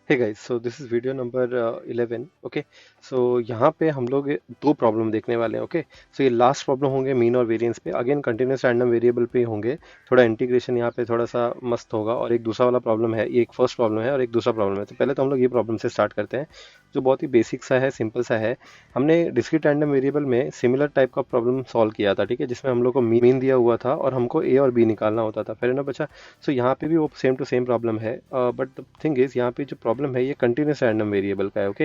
Hey guys, so this is video number 11। Okay, so यहाँ पे हम लोग दो प्रॉब्लम देखने वाले हैं। ओके, सो ये लास्ट प्रॉब्लम होंगे मीन और वेरिएंस पे, अगेन कंटिन्यूस रैंडम वेरिएबल पे होंगे। थोड़ा इंटीग्रेशन यहाँ पे थोड़ा सा मस्त होगा। और एक दूसरा वाला प्रॉब्लम है, ये एक फर्स्ट प्रॉब्लम है और एक दूसरा प्रॉब्लम है। तो पहले तो हम लोग ये प्रॉब्लम से स्टार्ट करते हैं, जो बहुत ही बेसिक सा है, सिंपल सा है। हमने डिस्क्रीट रैंडम वेरिएबल में सिमिलर टाइप का प्रॉब्लम सॉल्व किया था, ठीक है, जिसमें हम लोग को मीन दिया हुआ था और हमको ए और बी निकालना होता था। फिर ना बचा। सो यहाँ पे भी वो सेम टू सेम प्रॉब्लम है, बट द थिंग इज यहाँ पे जो प्रॉब्लम है ये कंटिन्यूस रैंडम वेरिएबल का है। ओके,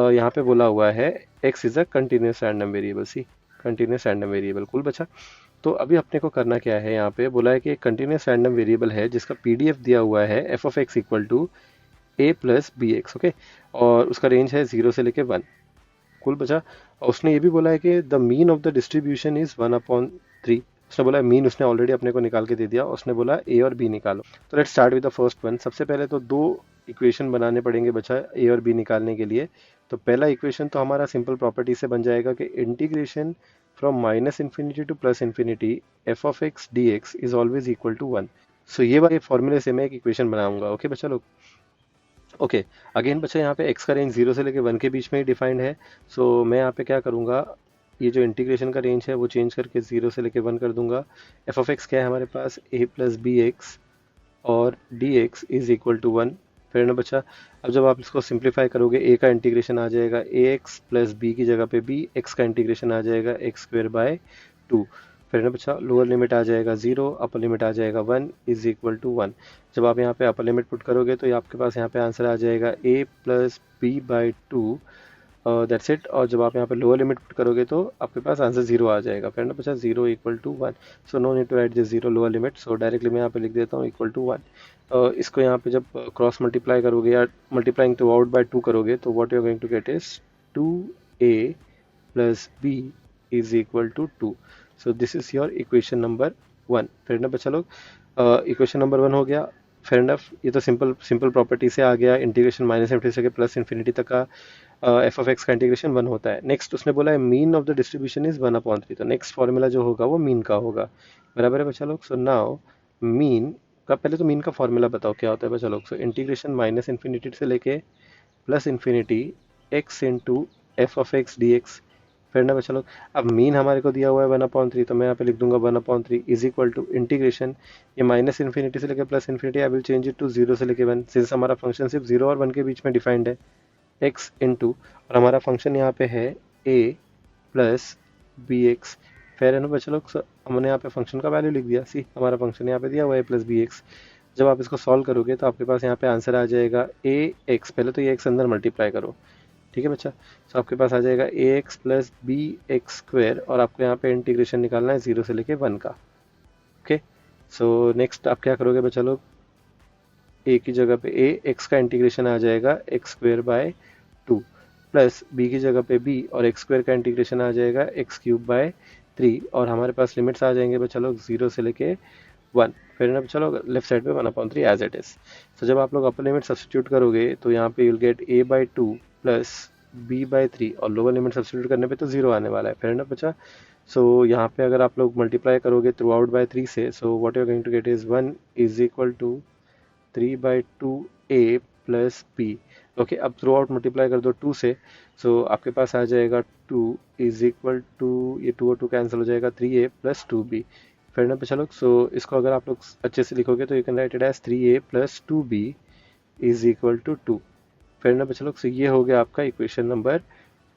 यहाँ पे बोला हुआ है x is a continuous random variable. See, continuous random variable, cool बचा। तो अभी अपने को करना क्या है, यहाँ पे बोला है कि एक कंटिन्यूस रैंडम वेरिएबल है जिसका पीडीएफ दिया हुआ है f of x equal to a plus b x. Okay, और उसका रेंज है 0 से लेके 1। कुल बचा। और उसने ये भी बोला है कि the mean of the distribution is 1/3। उसने बोला मीन, उसने ऑलरेडी अपने को निकाल के दे दिया। उसने बोला ए और बी निकालो। तो let's start with the first one. सबसे पहले तो दो इक्वेशन बनाने पड़ेंगे बचा ए और बी निकालने के लिए। तो पहला इक्वेशन तो हमारा सिंपल प्रॉपर्टी से बन जाएगा कि integration from minus infinity to plus infinity f of x d x is always equal to 1। So ये वाले फॉर्मूले से मैं एक इक्वेशन बनाऊंगा। ओके बच्चा लोग। ओके, अगेन बच्चा यहाँ पे x का रेंज 0 से लेके 1 के बीच में ही डिफाइंड है। सो मैं यहाँ पे क्या करूँगा, ये जो इंटीग्रेशन का रेंज है वो चेंज करके 0 से लेके 1 कर दूंगा। एफ ऑफ एक्स क्या है हमारे पास, a प्लस बी एक्स, और d x is equal to 1। फिर ना बच्चा, अब जब आप इसको सिंप्लीफाई करोगे a का इंटीग्रेशन आ जाएगा ए एक्स प्लस बी की जगह पे बी एक्स का इंटीग्रेशन आ जाएगा x² बाय 2। फिर ना बच्चा, लोअर लिमिट आ जाएगा 0, अपर लिमिट आ जाएगा 1 इज इक्वल टू 1। जब आप यहाँ पे अपर लिमिट पुट करोगे तो ये आपके पास यहाँ पे आंसर आ जाएगा a plus b by 2। That's it. और जब आप यहाँ पे लोअर लिमिट पुट करोगे तो आपके पास आंसर 0 आ जाएगा। फिर ना बच्चा 0 equal to 1। So no need to add this 0 lower limit, so directly मैं यहाँ पे लिख देता हूँ इक्वल टू 1। इसको यहाँ पे जब क्रॉस मल्टीप्लाई करोगे या मल्टीप्लाइंग टू आउट बाय 2 करोगे तो what you are going to get is 2a plus b is equal to 2। So this is your equation number 1। फिर ना बच्चा लोग, इक्वेशन नंबर 1 हो गया। फेयर इनफ, ये तो सिंपल सिंपल प्रॉपर्टी से आ गया। इंटीग्रेशन माइनस इन्फिनिटी से प्लस इन्फिनिटी तक का एफ ऑफ एक्स का इंटीग्रेशन 1 होता है। नेक्स्ट उसने बोला है mean of the distribution is 1/3। तो नेक्स्ट फॉर्मूला जो होगा वो मीन का होगा। बराबर है बच्चा लोग। सो नाउ मीन का, पहले तो मीन का फॉर्मूला बताओ क्या होता है बच्चा लोग। सो इंटीग्रेशन माइनस इन्फिनिटी से लेके plus infinity x into F of x d x. फिर ना बच्चा लोग, अब मीन हमारे को दिया हुआ है 1/3, तो मैं यहाँ पे लिख दूंगा 1/3 इज इक्वल टू इंटीग्रेशन, ये माइनस इन्फिनिटी से लेकर plus infinity, I will change it to 0 से लेके 1, सिंस हमारा फंक्शन सिर्फ 0 और 1 के बीच में डिफाइंड है। एक्स इंटू, और हमारा फंक्शन यहाँ पे है ए प्लस बी एक्स। फेयर है ना बच्चा लोग। हमने यहाँ पे फंक्शन का वैल्यू लिख दिया। सी, हमारा फंक्शन यहाँ पे दिया हुआ है ए प्लस बी एक्स। जब आप इसको सॉल्व करोगे तो आपके पास यहाँ पे आंसर आ जाएगा ए एक्स, पहले तो ये एक्स अंदर मल्टीप्लाई करो, ठीक है बच्चा। तो आपके पास आ जाएगा a x plus b x square, और आपको यहाँ पे इंटीग्रेशन निकालना है 0 से लेके 1 का। ओके, सो नेक्स्ट आप क्या करोगे बच्चा लोग, ए की जगह पे ए एक्स का इंटीग्रेशन आ जाएगा x² बाय 2, प्लस बी की जगह पे बी और x² का इंटीग्रेशन आ जाएगा x³ बाय 3। और हमारे पास लिमिट्स आ जाएंगे बच्चा लोग 0 से लेके 1। फिर ना बच्चा लोग लेफ्ट साइड पे 1/3 एज इट इज। तो जब आप लोग अपर लिमिट सब्सटीट्यूट करोगे तो यहाँ पे you'll get a/2 plus b/3, और लोअर लिमिट सब्सटीट्यूट करने पे तो 0 आने वाला है। फिर ना बच्चा, सो यहाँ पे अगर आप लोग मल्टीप्लाई करोगे थ्रू आउट बाय 3 से, so what you are going to get is 1 is equal to 3/2a plus b. Okay, अब थ्रू आउट मल्टीप्लाई कर दो 2 से, सो आपके पास आ जाएगा 2 इज इक्वल टू, ये 2 और 2 कैंसिल हो जाएगा, 3a प्लस 2b। फिर ना बच्चा लोग, सो इसको अगर आप लोग अच्छे से लिखोगे तो you can write it as 3a plus 2b is equal to 2। फिर ना बच्चा लोग, सो ये हो गया आपका equation number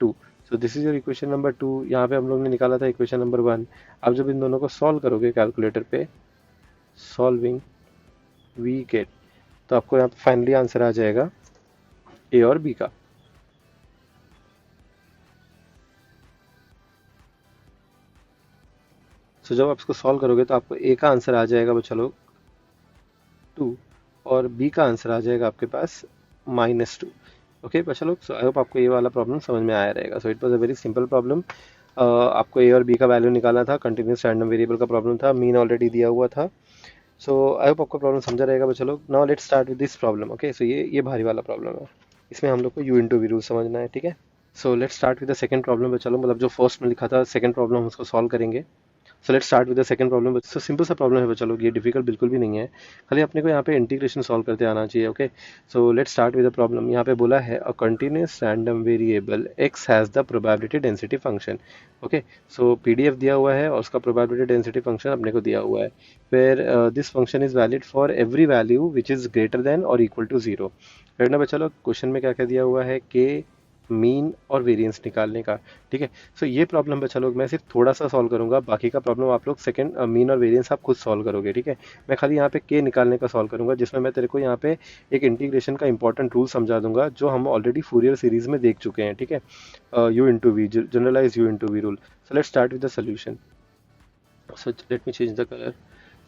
2। So this is your equation number 2। यहाँ पे हम लोग ने निकाला था इक्वेशन नंबर 1। अब जब इन दोनों को सॉल्व करोगे कैलकुलेटर पे, सॉल्विंग वी गेट, तो आपको यहाँ पे फाइनली आंसर आ जाएगा ए और बी का। सो जब आप इसको सॉल्व करोगे तो आपको ए का आंसर आ जाएगा बच्चा लोग 2, और बी का आंसर आ जाएगा आपके पास -2। ओके बच्चा लोग, सो आई होप आपको ये वाला प्रॉब्लम समझ में आया रहेगा। So it was a very simple problem. आपको ए और बी का वैल्यू निकालना था, कंटिन्यूस रैंडम वेरिएबल का प्रॉब्लम था, मीन ऑलरेडी दिया हुआ था। सो आई होप आपको प्रॉब्लम समझा रहेगा बच्चा लोग। Now let's start with this problem. Okay, so ये भारी वाला प्रॉब्लम है, इसमें हम लोग को यू इंटू वी रूल समझना है, ठीक है। सो let's start with the second problem बच्चा लोग, मतलब जो फर्स्ट में लिखा था सेकंड प्रॉब्लम उसको सॉल्व करेंगे। सो let's start with the second problem. So simple सा प्रॉब्लम है बच्चा लोग, ये डिफिकल्ट बिल्कुल भी नहीं है, खाली अपने को यहाँ पे इंटीग्रेशन सॉल्व करते आना चाहिए। Okay, so let's start with the problem. यहाँ पे बोला है a continuous random variable x has the probability density function. Okay, so PDF दिया हुआ है और उसका प्रोबेबिलिटी डेंसिटी फंक्शन अपने को दिया हुआ है, फिर this function is valid for every value which is greater than और इक्वल टू जीरो। फिर ना बच्चा लोग क्वेश्चन में क्या क्या दिया हुआ है, के मीन और वेरिएंस निकालने का। ठीक है, सो ये प्रॉब्लम बच्चा लोग मैं सिर्फ थोड़ा सा सॉल्व करूंगा, बाकी का प्रॉब्लम आप लोग सेकंड मीन और वेरिएंस आप खुद सॉल्व करोगे। ठीक है, मैं खाली यहाँ पे के निकालने का सॉल्व करूंगा, जिसमें मैं तेरे को यहाँ पे एक इंटीग्रेशन का इंपॉर्टेंट रूल समझा दूंगा जो हम ऑलरेडी फूरियर सीरीज में देख चुके हैं। ठीक है, u into v, generalize u into v rule. So let's start with the solution. So let me change the colour.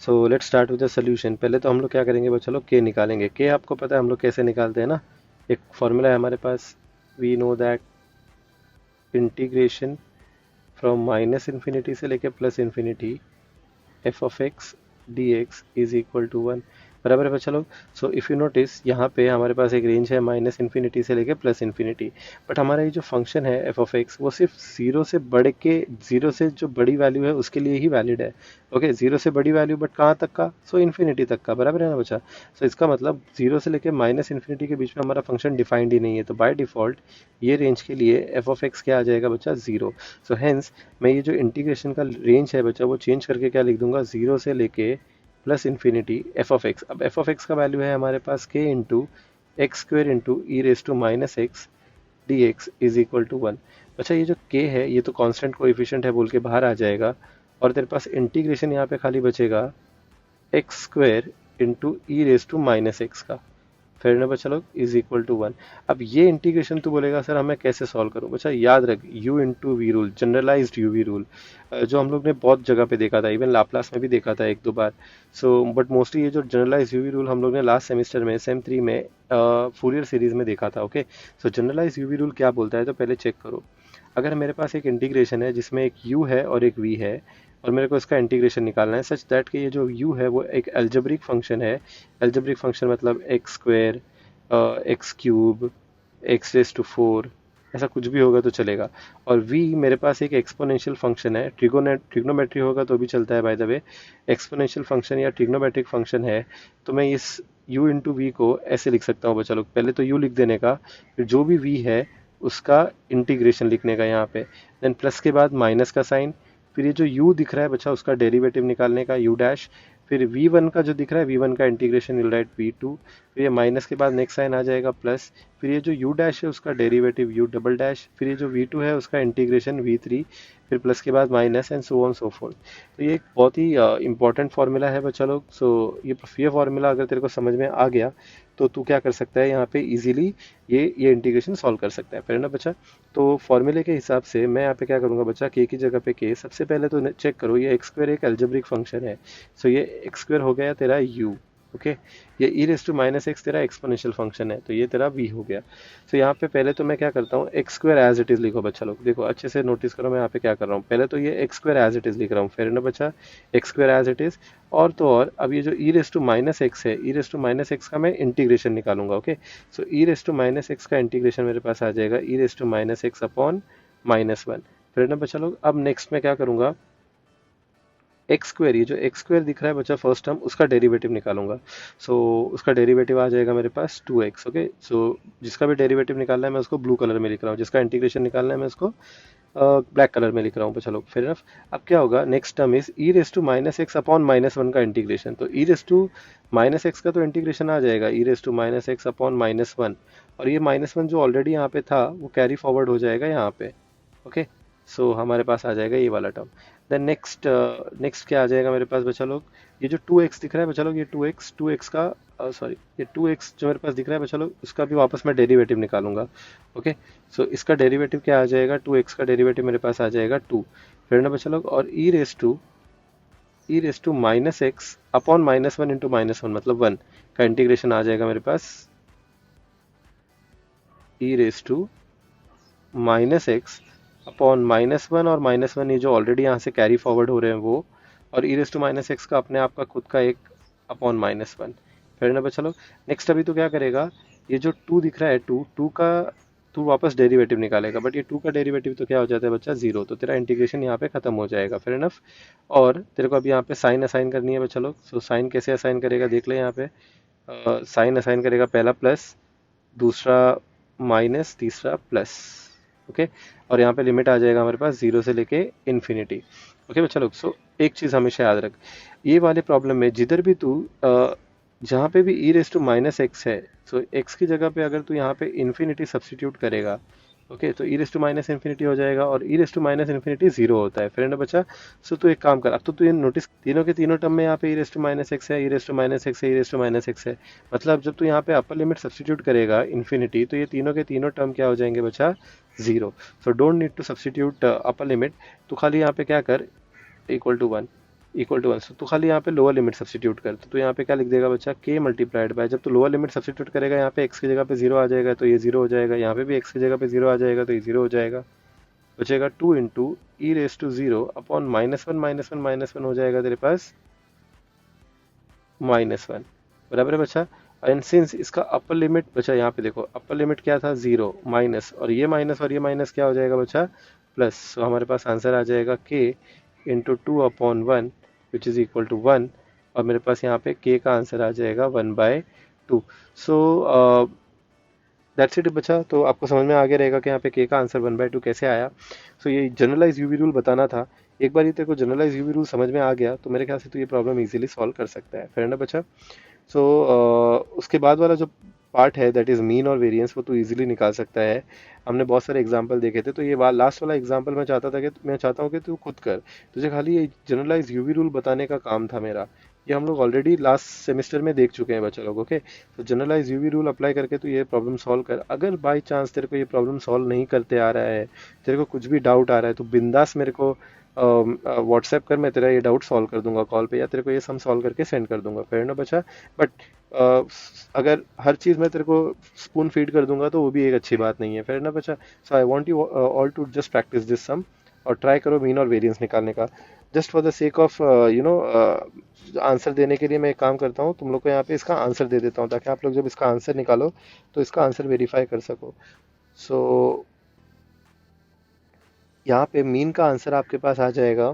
So let's start with the solution. पहले तो हम लोग क्या करेंगे बच्चा लोग, के निकालेंगे। के आपको पता है हम लोग कैसे निकालते हैं ना, एक फॉर्मूला है हमारे पास, we know that integration from minus infinity से लेके plus infinity f of x d x is equal to one. बराबर है बच्चा लोग। सो इफ़ यू नोटिस यहाँ पे हमारे पास एक रेंज है माइनस इन्फिनिटी से लेके प्लस इन्फिनिटी, बट हमारा ये जो फंक्शन है एफ ऑफ एक्स वो सिर्फ जीरो से बढ़ के, जीरो से जो बड़ी वैल्यू है उसके लिए ही वैलिड है। ओके, जीरो से बड़ी वैल्यू बट कहाँ तक का, सो इन्फिनिटी तक का। बराबर है ना बच्चा। सो इसका मतलब जीरो से लेके माइनस इन्फिनिटी के बीच में हमारा फंक्शन डिफाइंड ही नहीं है, तो बाय डिफॉल्ट ये रेंज के लिए एफ ऑफ एक्स क्या आ जाएगा बच्चा, जीरो। सो हेंस मैं ये जो इंटीग्रेशन का रेंज है बच्चा वो चेंज करके क्या लिख दूंगा, जीरो से लेके plus infinity f of x. अब एफ ऑफ एक्स का वैल्यू है हमारे पास k into x square into e raise to minus x d x is equal to one. अच्छा, ये जो के है ये तो कांस्टेंट कोएफिशिएंट है बोल के बाहर आ जाएगा, और तेरे पास इंटीग्रेशन यहाँ पे खाली बचेगा x square into e raise to minus x का, फिर ना बच्चा लोग इज इक्वल टू वन। अब ये इंटीग्रेशन तू बोलेगा सर हमें कैसे सॉल्व करूं, बच्चा याद रख u into v rule, generalized u v rule, जो हम लोग ने बहुत जगह पे देखा था, इवन लाप्लास में भी देखा था एक दो बार। सो बट मोस्टली ये जो जनरलाइज यू वी रूल हम लोग ने लास्ट सेमेस्टर में सेम थ्री में फूरियर सीरीज में देखा था। Okay, so generalize u v rule क्या बोलता है, तो पहले चेक करो। अगर मेरे पास एक इंटीग्रेशन है जिसमें एक u है और एक v है, और मेरे को इसका इंटीग्रेशन निकालना है सच दैट कि ये जो u है वो एक एल्जेब्रिक फंक्शन है। एल्जेब्रिक फंक्शन मतलब x square, x cube, x raise to four, ऐसा कुछ भी होगा तो चलेगा। और v मेरे पास एक एक्सपोनेंशियल फंक्शन है, ट्रिग्नोमेट्री होगा तो भी चलता है by the way, exponential function या ट्रिग्नोमेट्रिक फंक्शन है। तो मैं इस u इंटू वी को ऐसे लिख सकता हूँ बच्चा लोग, पहले तो u लिख देने का, फिर जो भी v है उसका इंटीग्रेशन लिखने का यहाँ पे, देन प्लस के बाद माइनस का साइन, फिर ये जो u दिख रहा है बच्चा उसका डेरिवेटिव निकालने का u डैश, फिर v1 का जो दिख रहा है v1 का इंटीग्रेशन विल राइट v2, फिर ये माइनस के बाद नेक्स्ट साइन आ जाएगा प्लस, फिर ये जो u डैश है उसका डेरिवेटिव u डबल डैश, फिर ये जो v2 है उसका इंटीग्रेशन v3, फिर प्लस के बाद minus and so on so fourth. तो ये एक बहुत ही इंपॉर्टेंट फार्मूला है बच्चा लोग। सो ये फार्मूला अगर तेरे को समझ में आ गया तो तू क्या कर सकता है यहाँ पे इजीली ये इंटीग्रेशन सॉल्व कर सकता है, फिर ना बच्चा। तो फॉर्मूले के हिसाब से मैं यहाँ पे क्या करूँगा बच्चा, के की जगह पे के, सबसे पहले तो चेक करो ये एक्स स्क्वायर एक एल्जेब्रिक फंक्शन है। सो ये एक्स स्क्वायर हो गया तेरा u। ओके, ये ई रेस टू माइनस एक्स तेरा एक्सपोनेंशियल फंक्शन है, तो ये तेरा v हो गया। तो यहाँ पे पहले तो मैं क्या करता हूँ, x square as it is लिखो बच्चा लोग, देखो अच्छे से नोटिस करो मैं यहाँ पे क्या कर रहा हूँ, पहले तो ये x square as it is लिख रहा हूँ, फिर ना बच्चा x square as it is, और तो और अब ये जो e raise to minus x है, e raise to minus x का मैं इंटीग्रेशन निकालूंगा। Okay, so e raise to minus x का इंटीग्रेशन मेरे पास आ जाएगा e raise to minus x upon minus one. फिर ना बच्चा लोग अब नेक्स्ट में क्या करूंगा, एक्स स्क्वायर, ये जो एक्स स्क्वायर दिख रहा है बच्चा फर्स्ट टर्म, उसका डेरिवेटिव निकालूंगा। सो उसका डेरिवेटिव आ जाएगा मेरे पास 2x। ओके, सो जिसका भी डेरिवेटिव निकालना है मैं उसको ब्लू कलर में लिख रहा हूँ, जिसका इंटीग्रेशन निकालना है मैं उसको ब्लैक कलर में लिख रहा हूँ। चलो फिर अब क्या होगा, next term is e raise to minus x upon minus one का इंटीग्रेशन। तो e raise to minus x का तो इंटीग्रेशन आ जाएगा e raise to minus x upon minus one, और ये माइनस वन जो ऑलरेडी यहाँ पे था वो कैरी फॉरवर्ड हो जाएगा यहाँ पे। ओके, सो हमारे पास आ जाएगा ये वाला टर्म। देन नेक्स्ट क्या आ जाएगा मेरे पास बच्चा लोग, ये जो 2x दिख रहा है बच्चा लोग, ये 2x का सॉरी ये 2x जो मेरे पास दिख रहा है बच्चा लोग, उसका भी वापस मैं डेरिवेटिव निकालूंगा। ओके, सो इसका डेरिवेटिव क्या आ जाएगा, 2x का डेरिवेटिव मेरे पास आ जाएगा 2, फिर ना बच्चा लोग, और e raise to minus x upon minus one into minus one मतलब 1 का इंटीग्रेशन आ जाएगा मेरे पास e raise to minus x upon minus one, और माइनस वन ये जो ऑलरेडी यहाँ से कैरी फॉरवर्ड हो रहे हैं वो, और e raise to minus x का अपने आप का खुद का एक अपॉन माइनस वन। फिर ना बच्चा लोग नेक्स्ट अभी तो क्या करेगा, ये जो 2 दिख रहा है 2 का तू वापस डेरिवेटिव निकालेगा, बट ये 2 का डेरिवेटिव तो क्या हो जाता है बच्चा, 0, तो तेरा इंटीग्रेशन यहाँ पे खत्म हो जाएगा। फिर इनफ। और तेरे को अभी यहाँ पे साइन असाइन करनी है बच्चा लोग। सो साइन कैसे असाइन करेगा देख ले यहाँ पे। साइन असाइन करेगा, पहला प्लस, दूसरा माइनस, तीसरा प्लस। ओके। और यहाँ पे लिमिट आ जाएगा हमारे पास 0 से लेके इन्फिनिटी। ओके बच्चा लोग, सो एक चीज़ हमेशा याद रख, ये वाले प्रॉब्लम में जिधर भी तू जहाँ पे भी ई रेस टू माइनस एक्स है, सो एक्स की जगह पे अगर तू यहाँ पे इन्फिनिटी सब्सटीट्यूट करेगा, ओके, तो e raise to minus infinity हो जाएगा, और e raise to minus infinity 0 होता है। फिर ना बच्चा, सो तू एक काम कर, अब तो तू ये नोटिस, तीनों के तीनों टर्म में यहाँ पे ई रेस टू माइनस एक्स है, e raise to minus x है, e raise to minus x है। मतलब जब तू यहाँ पे अपर लिमिट सब्सटीट्यूट करेगा इन्फिनिटी, तो ये तीनों के तीनों टर्म क्या हो जाएंगे बच्चा, 0। So don't need to substitute upper limit. तू खाली यहाँ पे क्या कर, इक्वल टू 1, इक्वल टू 1, तो खाली यहाँ पे लोअर लिमिट सब्सटीट्यूट कर, तो यहाँ पे क्या लिख देगा बच्चा, k मल्टीप्लाइड बाय, जब तू लोअर लिमिट सब्सटीट्यूट करेगा यहाँ पे x की जगह पे 0 आ जाएगा, तो ये 0 हो जाएगा, यहाँ पे भी x की जगह पे 0 आ जाएगा, तो ये 0 हो जाएगा। बचेगा 2 into e raise to 0 upon -1 -1 -1 हो जाएगा तेरे पास -1। बराबर है बच्चा। एंड सिंस इसका अपर लिमिट बचा, यहाँ पे देखो अपर लिमिट क्या था, 0, माइनस, और ये माइनस और ये माइनस क्या हो जाएगा बच्चा, प्लस। तो हमारे पास आंसर आ जाएगा k into 2/1 which is equal to 1, और मेरे पास यहाँ पे k का आंसर आ जाएगा 1/2। सो दैट्स इट बच्चा। तो आपको समझ में आ गया रहेगा कि यहाँ पे k का आंसर 1/2 कैसे आया। सो ये जनरलाइज यूवी रूल बताना था। एक बार ये तेरे को जनरलाइज यूवी रूल समझ में आ गया तो मेरे ख्याल से तू ये प्रॉब्लम इजीली सॉल्व कर सकता है। फिर ना बच्चा, सो उसके बाद वाला जो पार्ट है दैट इज़ मीन और वेरिएंस, वो तू इजीली निकाल सकता है। हमने बहुत सारे एग्जांपल देखे थे, तो ये लास्ट वाला एग्जांपल मैं चाहता हूँ कि तू खुद कर। तुझे खाली ये जनरलाइज यूवी रूल बताने का काम था मेरा। ये हम लोग ऑलरेडी लास्ट सेमेस्टर में देख चुके हैं बच्चा लोग। ओके, तो जनरलाइज यूवी रूल अप्लाई करके तू ये प्रॉब्लम सॉल्व कर। अगर बाई चांस तेरे को ये प्रॉब्लम सॉल्व नहीं करते आ रहा है, तेरे को कुछ भी डाउट आ रहा है, तो बिंदास मेरे को व्हाट्सएप कर, मैं तेरा ये डाउट सॉल्व कर दूंगा कॉल पे, या तेरे को ये सम सॉल्व करके सेंड कर दूंगा। फेयर ना बच्चा। बट अगर हर चीज़ मैं तेरे को स्पून फीड कर दूंगा तो वो भी एक अच्छी बात नहीं है। फेयर ना बच्चा। So I want you all to just practice this sum, और ट्राई करो मीन और वेरिएंस निकालने का। Just for the sake of answer देने के लिए मैं एक काम करता हूँ, तुम लोग को यहाँ पे इसका आंसर दे देता हूँ, ताकि आप लोग जब इसका आंसर निकालो तो इसका आंसर वेरीफाई कर सको। सो यहाँ पे मीन का आंसर आपके पास आ जाएगा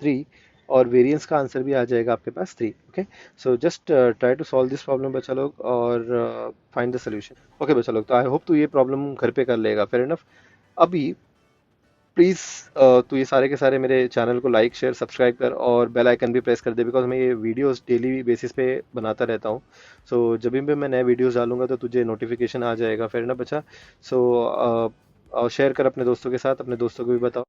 3, और वेरिएंस का आंसर भी आ जाएगा आपके पास 3। Okay, so just try to solve this problem बच्चा लोग, और फाइंड द सोल्यूशन। ओके बच्चा लोग, तो आई होप तू ये प्रॉब्लम घर पे कर लेगा। Fair enough. अभी प्लीज़ तू ये सारे के सारे मेरे चैनल को लाइक, शेयर, सब्सक्राइब कर, और बेल आइकन भी प्रेस कर दे, बिकॉज मैं ये वीडियोस डेली बेसिस पे बनाता रहता हूँ। सो जब भी मैं नए वीडियोस डालूंगा तो तुझे नोटिफिकेशन आ जाएगा। फिर ना बच्चा। सो शेयर कर अपने दोस्तों के साथ, अपने दोस्तों को भी बताओ।